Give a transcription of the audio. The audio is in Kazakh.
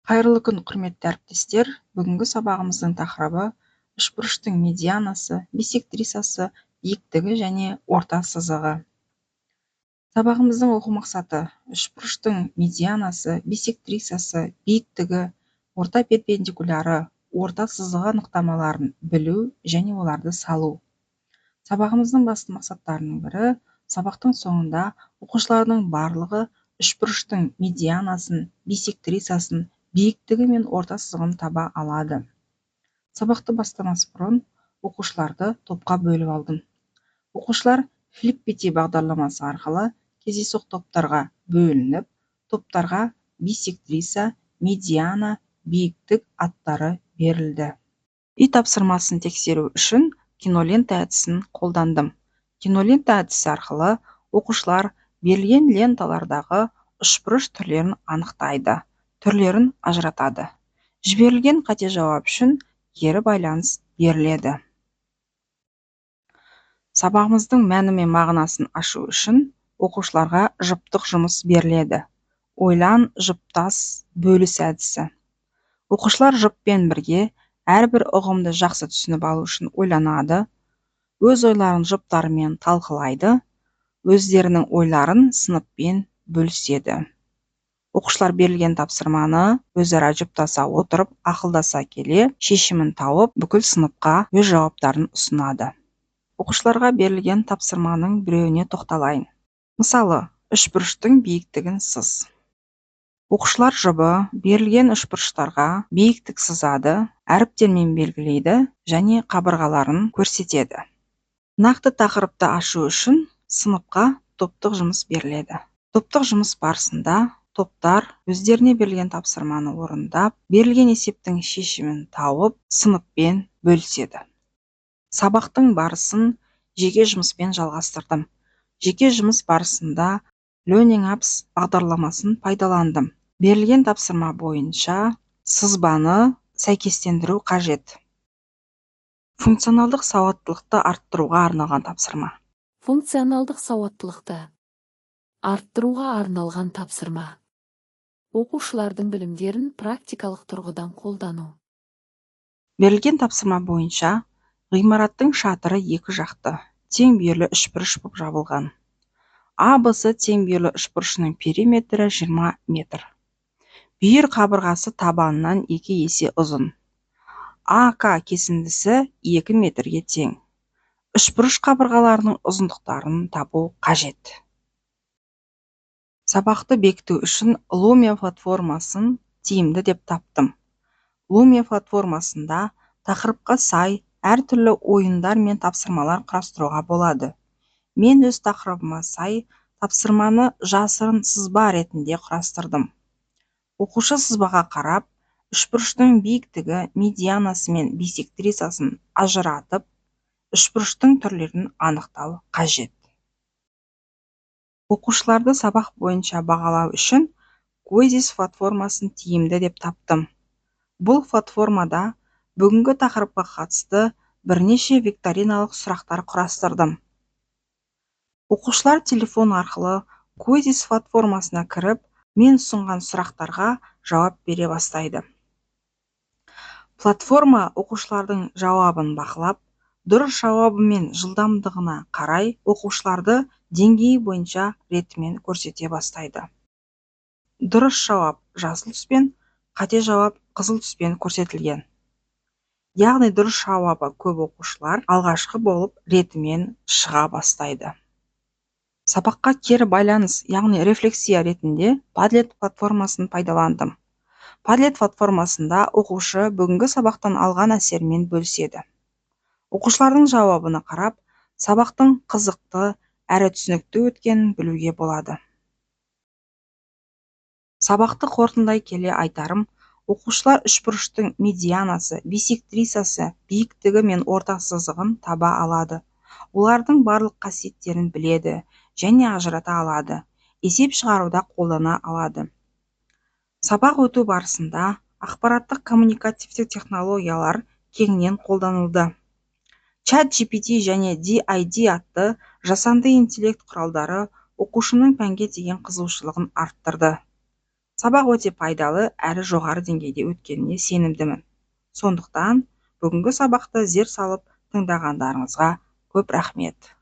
Қайырлы күн, құрметті әріптестер. Бүгінгі сабағымыздың тақырыбы үшбұрыштың медианасы, биссектрисасы, биіктігі және орта сызығы. Сабағымыздың оқу мақсаты үшбұрыштың медианасы, биссектрисасы, биіктігі, орта перпендикуляры, орта сызығы анықтамаларын білу және оларды салу. Сабағымыздың басты мақсаттарының бірі сабақтың соңында оқушылардың барлығы үшбұрыштың медианасын, биссектрисасын, биіктігі мен орта сызығын таба алады. Сабақты бастамас бұрын оқушыларды топқа бөліп алдым. Оқушылар Флиппети бағдарламасы арқылы кездейсоқ топтарға бөлініп, топтарға биссектриса, медиана, биіктік аттары берілді. Үй тапсырмасын тексеру үшін кинолента әдісін қолдандым. Кинолента әдісі арқылы оқушылар берілген ленталардағы үшбұрыш түрлерін анықтайды, түрлерін ажыратады. Жіберілген қате жауап үшін кері байланыс беріледі. Сабағымыздың мәні мен мағынасын ашу үшін оқушыларға жұптық жұмыс беріледі. Ойлан, жұптас, бөліс әдісі. Оқушылар жұппен бірге әрбір ұғымды жақсы түсініп алу үшін ойланады, өз ойларын жұптарымен талқылайды, өздерінің ойларын сыныппен бөліседі. Оқушылар берілген тапсырманы өзара жұптаса отырып, ақылдаса келе, шешімін тауып, бүкіл сыныпқа өз жауаптарын ұсынады. Оқушыларға берілген тапсырманың біреуіне тоқталайын. Мысалы, үшбұрыштың биіктігін сыз. Оқушылар жұбы берілген үшбұрыштарға биіктік сызады, әріптермен белгілейді және қабырғаларын көрсетеді. Нақты тақырыпты ашу үшін сыныпқа топтық жұмыс беріледі. Топтық жұмыс барысында топтар өздеріне берілген тапсырманы орындап, берілген есептің шешімін тауып, сыныппен бөліседі. Сабақтың барысын жеке жұмыспен жалғастырдым. Жеке жұмыс барысында Learning Apps бағдарламасын пайдаландым. Берілген тапсырма бойынша сызбаны сәйкестендіру қажет. Функционалдық сауаттылықты арттыруға арналған тапсырма. Функционалдық сауаттылықты арттыруға арналған тапсырма. Оқушылардың білімдерін практикалық тұрғыдан қолдану. Берілген тапсырма бойынша ғимараттың шатыры екі жақты, тең бүйірлі үшбұрыш болып жабылған. АБС тең бүйірлі үшбұрышының периметрі 20 метр. Бүйір қабырғасы табанынан 2 есе ұзын. АК кесіндісі 2 метрге тең. Үшбұрыш қабырғаларының ұзындықтарын табу қажет. Сабақты бекіту үшін Lumia платформасын тиімді деп таптым. Lumia платформасында тақырыпқа сай әртүрлі ойындар мен тапсырмалар құрастыруға болады. Мен өз тақырыбыма сай тапсырманы жасырын сызба ретінде құрастырдым. Оқушы сызбаға қарап, үшбұрыштың биіктігі, медианасы мен биссектрисасын ажыратып, үшбұрыштың түрлерін анықтау қажет. Оқушыларды сабақ бойынша бағалау үшін Quizzes платформасын тиімді деп таптым. Бұл платформада бүгінгі тақырыпқа қатысты бірнеше викториналық сұрақтар құрастырдым. Оқушылар телефон арқылы Quizzes платформасына кіріп, мен ұсынған сұрақтарға жауап бере бастайды. Платформа оқушылардың жауабын бақылап, дұрыс жауабы мен жылдамдығына қарай оқушыларды деңгейі бойынша ретімен көрсете бастайды. Дұрыс жауап жасыл түспен, қате жауап қызыл түспен көрсетілген. Яғни дұрыс жауабы көп оқушылар алғашқы болып ретімен шыға бастайды. Сабаққа кері байланыс, яғни рефлексия ретінде Padlet платформасын пайдаландым. Padlet платформасында оқушы бүгінгі сабақтан алған әсермен бөліседі. Оқушылардың жауабына қарап, сабақтың қызықты әрі түсінікті өткенін білуге болады. Сабақты қорытындай келе айтарым, оқушылар үшбұрыштың медианасы, биссектрисасы, биіктігі мен орта сызығын таба алады. Олардың барлық қасиеттерін біледі және ажырата алады, есеп шығаруда қолдана алады. Сабақ өту барысында ақпараттық коммуникативтік технологиялар кеңінен қолданылды. ChatGPT және DID атты жасанды интеллект құралдары оқушының пәнге деген қызығушылығын арттырды. Сабақ өте пайдалы әрі жоғары деңгейде өткеніне сенімдімін. Сондықтан бүгінгі сабақты зер салып тыңдағандарыңызға көп рахмет.